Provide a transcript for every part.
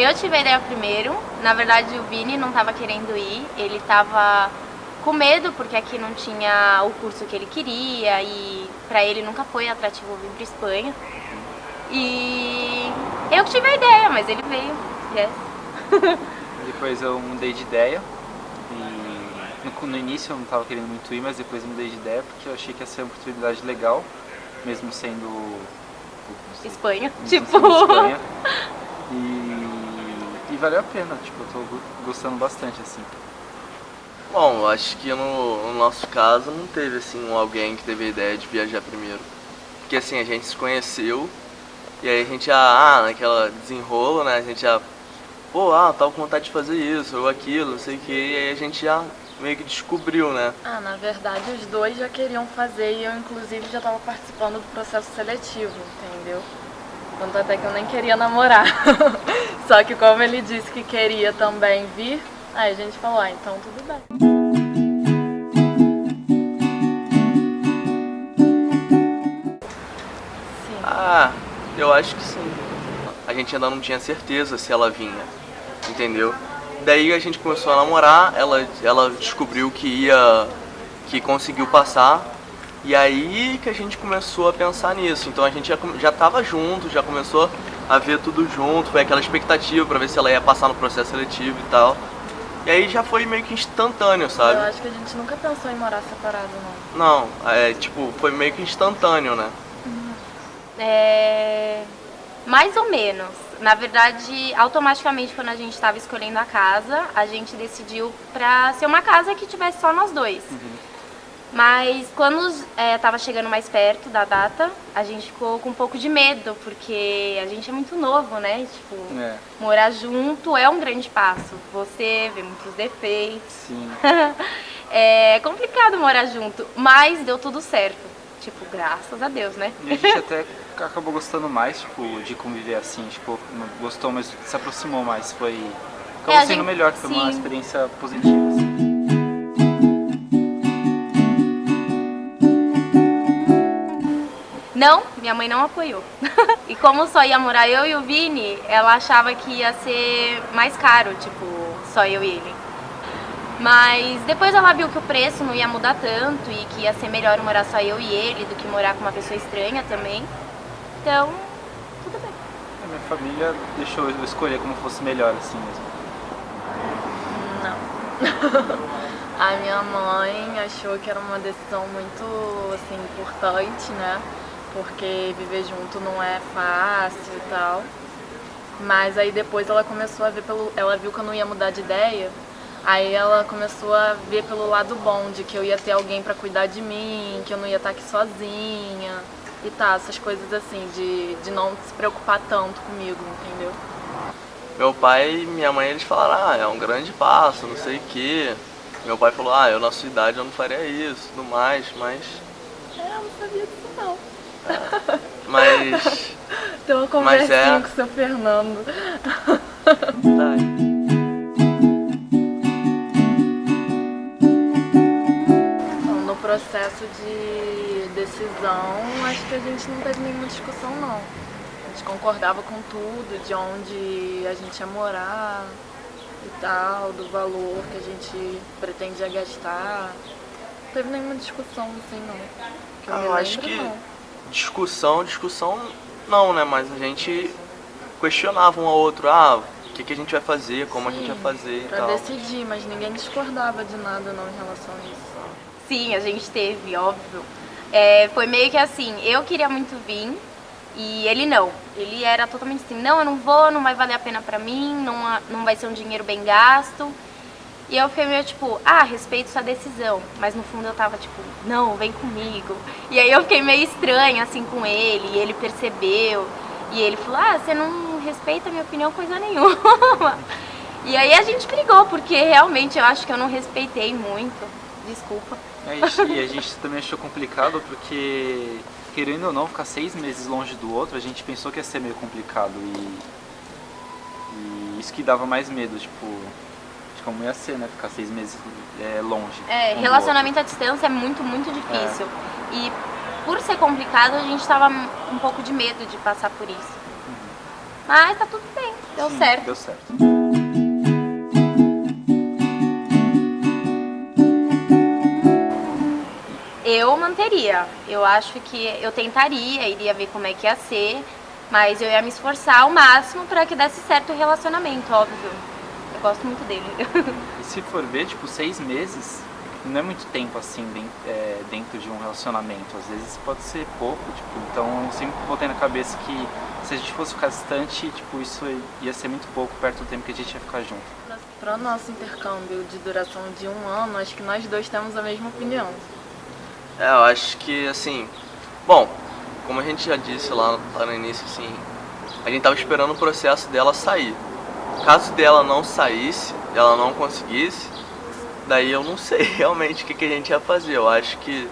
Eu tive a ideia primeiro, na verdade o Vini não tava querendo ir, ele tava com medo porque aqui não tinha o curso que ele queria e pra ele nunca foi atrativo vir pra Espanha. E eu que tive a ideia, mas ele veio, yes. Depois eu mudei de ideia e no início eu não estava querendo muito ir, mas depois eu mudei de ideia porque eu achei que ia ser uma oportunidade legal, mesmo sendo Espanha, mesmo tipo. sendo Espanha. E valeu a pena, tipo, eu tô gostando bastante, assim. Bom, eu acho que no nosso caso não teve assim alguém que teve a ideia de viajar primeiro. Porque assim, a gente se conheceu e aí a gente já, naquela desenrolo, né, a gente já, tava com vontade de fazer isso ou aquilo, não sei o que, e aí a gente já meio que descobriu, né? Na verdade os dois já queriam fazer e eu inclusive já estava participando do processo seletivo, entendeu? Tanto até que eu nem queria namorar. Só que como ele disse que queria também vir, aí a gente falou, então tudo bem. Sim. Eu acho que sim. A gente ainda não tinha certeza se ela vinha, entendeu? Daí a gente começou a namorar, ela descobriu que conseguiu passar, e aí que a gente começou a pensar nisso. Então a gente já tava junto, já começou a ver tudo junto, foi aquela expectativa pra ver se ela ia passar no processo seletivo e tal. E aí já foi meio que instantâneo, sabe? Eu acho que a gente nunca pensou em morar separado, não. Não, foi meio que instantâneo, né? Mais ou menos. Na verdade, automaticamente quando a gente estava escolhendo a casa, a gente decidiu pra ser uma casa que tivesse só nós dois. Mas quando estava chegando mais perto da data, a gente ficou com um pouco de medo, porque a gente é muito novo, né? Tipo, morar junto é um grande passo. Você vê muitos defeitos. Sim. É complicado morar junto, mas deu tudo certo. Tipo, graças a Deus, né? E a gente até acabou gostando mais, tipo, de conviver assim, tipo, não gostou, mas se aproximou mais, acabou sendo melhor, foi uma experiência positiva, assim. Não, minha mãe não apoiou. E como só ia morar eu e o Vini, ela achava que ia ser mais caro, tipo, só eu e ele. Mas depois ela viu que o preço não ia mudar tanto e que ia ser melhor morar só eu e ele do que morar com uma pessoa estranha também. Então, tudo bem. A minha família deixou eu escolher como fosse melhor, assim mesmo. Não. A minha mãe achou que era uma decisão muito, assim, importante, né? Porque viver junto não é fácil e tal. Mas aí depois ela começou a ver ela viu que eu não ia mudar de ideia. Aí ela começou a ver pelo lado bom, de que eu ia ter alguém pra cuidar de mim, que eu não ia estar aqui sozinha e tá, essas coisas assim, de não se preocupar tanto comigo, entendeu? Meu pai e minha mãe, eles falaram, é um grande passo, não sei o quê. Meu pai falou, eu na sua idade eu não faria isso, tudo mais, mas... Eu não sabia disso não. Mas... Tem uma conversinha com o seu Fernando. No processo de decisão, acho que a gente não teve nenhuma discussão não. A gente concordava com tudo, de onde a gente ia morar e tal, do valor que a gente pretendia gastar. Não teve nenhuma discussão assim não. Eu acho que discussão não, né? Mas a gente questionava um ao outro, o que a gente vai fazer, como a gente vai fazer e tal. Pra decidir, mas ninguém discordava de nada não em relação a isso. Sim, a gente teve, óbvio. Foi meio que assim, eu queria muito vir e ele não. Ele era totalmente assim, não, eu não vou, não vai valer a pena pra mim, não vai ser um dinheiro bem gasto. E eu fiquei meio tipo, respeito sua decisão. Mas no fundo eu tava tipo, não, vem comigo. E aí eu fiquei meio estranha assim com ele, e ele percebeu. E ele falou, você não respeita a minha opinião coisa nenhuma. E aí a gente brigou, porque realmente eu acho que eu não respeitei muito. Desculpa. E a gente também achou complicado porque, querendo ou não, ficar 6 meses longe do outro, a gente pensou que ia ser meio complicado. E isso que dava mais medo, tipo, de como ia ser, né? Ficar 6 meses longe. Relacionamento à distância é muito, muito difícil. E por ser complicado, a gente tava um pouco de medo de passar por isso. Mas tá tudo bem, deu certo. Deu certo. Eu manteria. Eu acho que eu tentaria, iria ver como é que ia ser, mas eu ia me esforçar ao máximo pra que desse certo o relacionamento, óbvio. Eu gosto muito dele. E se for ver, tipo, 6 meses não é muito tempo assim dentro de um relacionamento. Às vezes pode ser pouco, tipo, então eu sempre botei na cabeça que se a gente fosse ficar distante, tipo, isso ia ser muito pouco perto do tempo que a gente ia ficar junto. Para o nosso intercâmbio de duração de 1 ano, acho que nós dois temos a mesma opinião. Eu acho que, assim, bom, como a gente já disse lá no início, assim, a gente tava esperando o processo dela sair. Caso dela não saísse, ela não conseguisse, daí eu não sei realmente o que a gente ia fazer. Eu acho que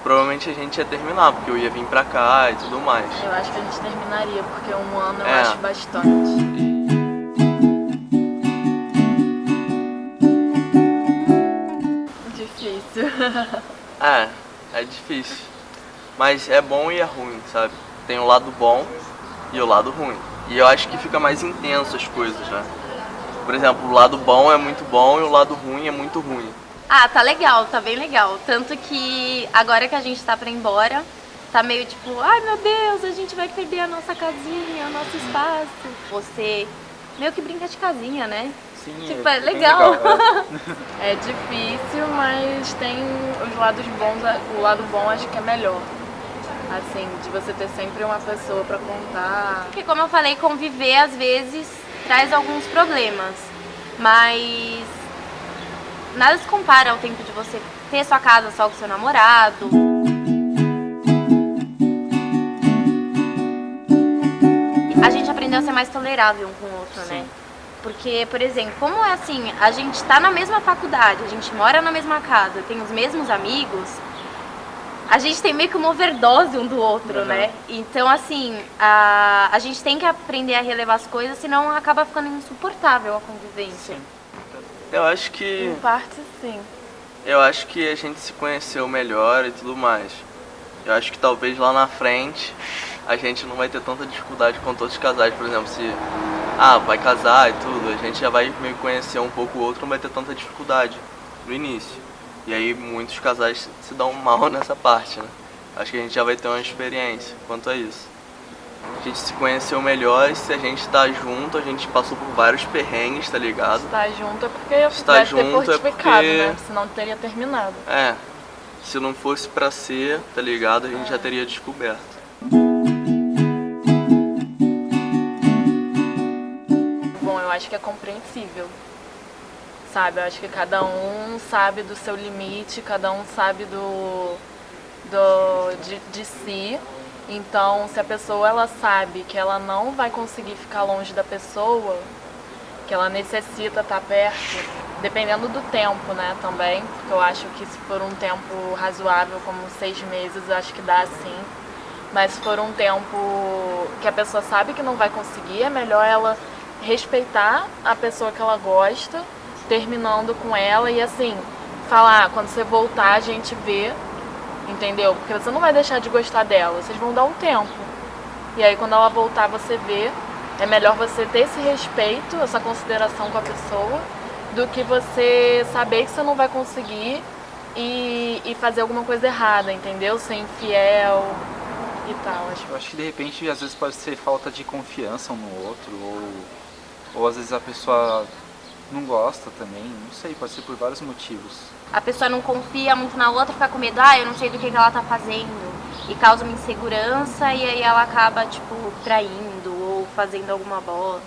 provavelmente a gente ia terminar, porque eu ia vir pra cá e tudo mais. Eu acho que a gente terminaria, porque 1 ano eu acho bastante. Difícil. É difícil. Mas é bom e é ruim, sabe? Tem o lado bom e o lado ruim. E eu acho que fica mais intenso as coisas, né? Por exemplo, o lado bom é muito bom e o lado ruim é muito ruim. Ah, tá legal, tá bem legal. Tanto que agora que a gente tá pra ir embora, tá meio tipo, ai meu Deus, a gente vai perder a nossa casinha, o nosso espaço. Você meio que brinca de casinha, né? Sim, Tipo, é bem legal. É difícil, mas tem os lados bons. O lado bom acho que é melhor. Assim, de você ter sempre uma pessoa pra contar. Porque como eu falei, conviver às vezes traz alguns problemas. Mas nada se compara ao tempo de você ter sua casa só com seu namorado. A gente aprendeu a ser mais tolerável um com o outro, né? Porque, por exemplo, como é assim, a gente tá na mesma faculdade, a gente mora na mesma casa, tem os mesmos amigos, a gente tem meio que uma overdose um do outro, né? Então, assim, a gente tem que aprender a relevar as coisas, senão acaba ficando insuportável a convivência. Eu acho que... Em parte, sim. Eu acho que a gente se conheceu melhor e tudo mais. Eu acho que talvez lá na frente a gente não vai ter tanta dificuldade quanto outros casais, por exemplo, se vai casar e tudo, a gente já vai meio conhecer um pouco o outro, não vai ter tanta dificuldade no início. E aí muitos casais se dão mal nessa parte, né? Acho que a gente já vai ter uma experiência quanto a isso. A gente se conheceu melhor e se a gente tá junto, a gente passou por vários perrengues, tá ligado? Estar junto é porque deve ter fortificado, né? Senão teria terminado. Se não fosse pra ser, tá ligado, a gente já teria descoberto. Bom, eu acho que é compreensível, sabe? Eu acho que cada um sabe do seu limite, cada um sabe de si. Então, se a pessoa ela sabe que ela não vai conseguir ficar longe da pessoa, que ela necessita estar perto, dependendo do tempo, né, também, porque eu acho que se for um tempo razoável, como 6 meses, eu acho que dá sim. Mas se for um tempo que a pessoa sabe que não vai conseguir, é melhor ela respeitar a pessoa que ela gosta, terminando com ela e assim, falar, quando você voltar a gente vê, entendeu? Porque você não vai deixar de gostar dela, vocês vão dar um tempo. E aí quando ela voltar você vê, é melhor você ter esse respeito, essa consideração com a pessoa, do que você saber que você não vai conseguir e fazer alguma coisa errada, entendeu? Ser infiel e tal. Eu acho que de repente às vezes pode ser falta de confiança um no outro, ou às vezes a pessoa não gosta também, não sei, pode ser por vários motivos. A pessoa não confia muito na outra, fica com medo, eu não sei do que ela tá fazendo, e causa uma insegurança, e aí ela acaba, tipo, traindo ou fazendo alguma bosta.